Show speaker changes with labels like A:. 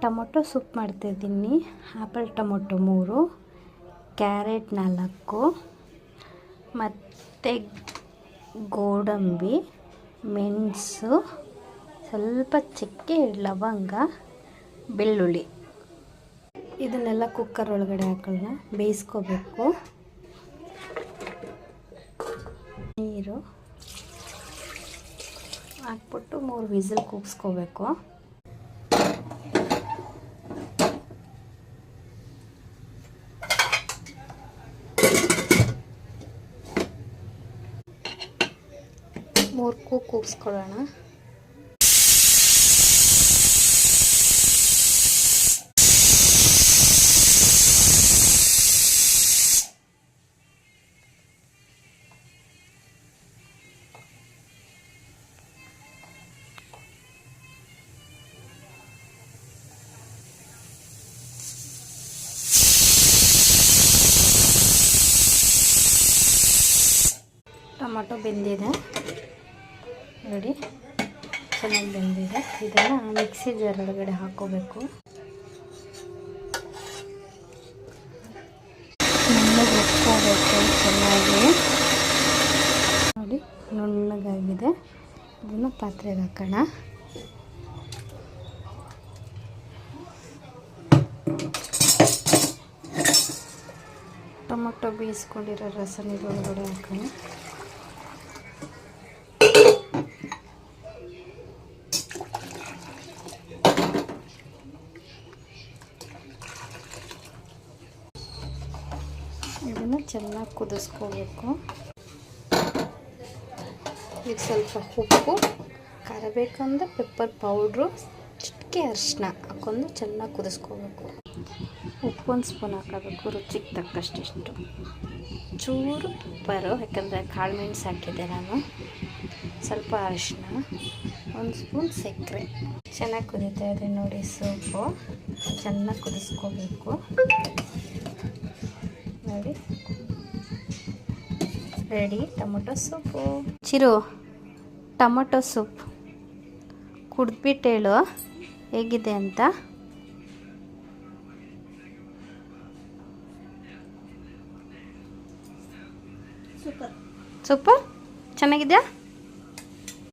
A: Tomato soup ಮಾಡ್ತಾಯಿದ್ದೀನಿ. Apple tomato 3, carrot 4, ಮತ್ತು ಗೋಡಂಬಿ, ಮೆಣಸು, ಸ್ವಲ್ಪ ಚಕ್ಕೆ, ಲವಂಗ, ಬೆಳ್ಳುಳ್ಳಿ. ಇದನ್ನೆಲ್ಲ ಕುಕ್ಕರ್ ಒಳಗಡೆ ಹಾಕೊಳ್ಳೋಣ, ಬೇಯಿಸ್ಕೋಬೇಕು. ನೀರು ಹಾಕ್ಬಿಟ್ಟು 3 ವಿಸಿಲ್ ಕೂಗಿಸ್ಕೋಬೇಕು. ಕೂಗಿಸ್ಕೊಳ್ಳೋಣ. ಟೊಮೊಟೊ ಬೆಂದಿದೆ ನೋಡಿ, ಚೆನ್ನಾಗಿ ಬೆಂದಿದೆ. ಇದನ್ನು ಮಿಕ್ಸಿ ಜಾರ್ ಒಳಗಡೆ ಹಾಕೋಬೇಕು. ರುಬ್ಕೋಬೇಕು ಚೆನ್ನಾಗಿ ನೋಡಿ, ನುಣ್ಣಗಾಗಿದೆ. ಇದನ್ನು ಪಾತ್ರೆಗೆ ಹಾಕೋಣ. ಟೊಮೊಟೊ ಬೇಯಿಸ್ಕೊಂಡಿರೋ ರಸನ ಒಳಗಡೆ ಹಾಕೋಣ. ಇದನ್ನು ಚೆನ್ನಾಗಿ ಕುದಿಸ್ಕೋಬೇಕು. ಈಗ ಸ್ವಲ್ಪ ಉಪ್ಪು, ಖಾರ ಬೇಕಂದ್ರೆ ಪೆಪ್ಪರ್ ಪೌಡ್ರು, ಚಿಟಿಕೆ ಅರಿಶಿನ ಹಾಕ್ಕೊಂಡು ಚೆನ್ನಾಗಿ ಕುದಿಸ್ಕೋಬೇಕು. ಉಪ್ಪು 1 ಸ್ಪೂನ್ ಹಾಕೋಬೇಕು, ರುಚಿಗೆ ತಕ್ಕಷ್ಟು. ಚೂರು ಪೆಪ್ಪರು, ಯಾಕಂದರೆ ಕಾಳು ಮೆಣಸು ಹಾಕಿದ್ದೆ ನಾನು. ಸ್ವಲ್ಪ ಅರಿಶಿನ, 1 ಸ್ಪೂನ್ ಸಕ್ಕರೆ. ಚೆನ್ನಾಗಿ ಕುದೀತಾ ಇದೆ ನೋಡಿ ಸೂಪು. ಚೆನ್ನಾಗಿ ಕುದಿಸ್ಕೋಬೇಕು ನೋಡಿ. Ready tomato soup. Chiru, tomato soup ಕುಡಿದ್ಬಿಟ್ಟು ಹೇಳು ಹೇಗಿದೆ ಅಂತ. ಸೂಪರ್ ಚೆನ್ನಾಗಿದೆಯಾ?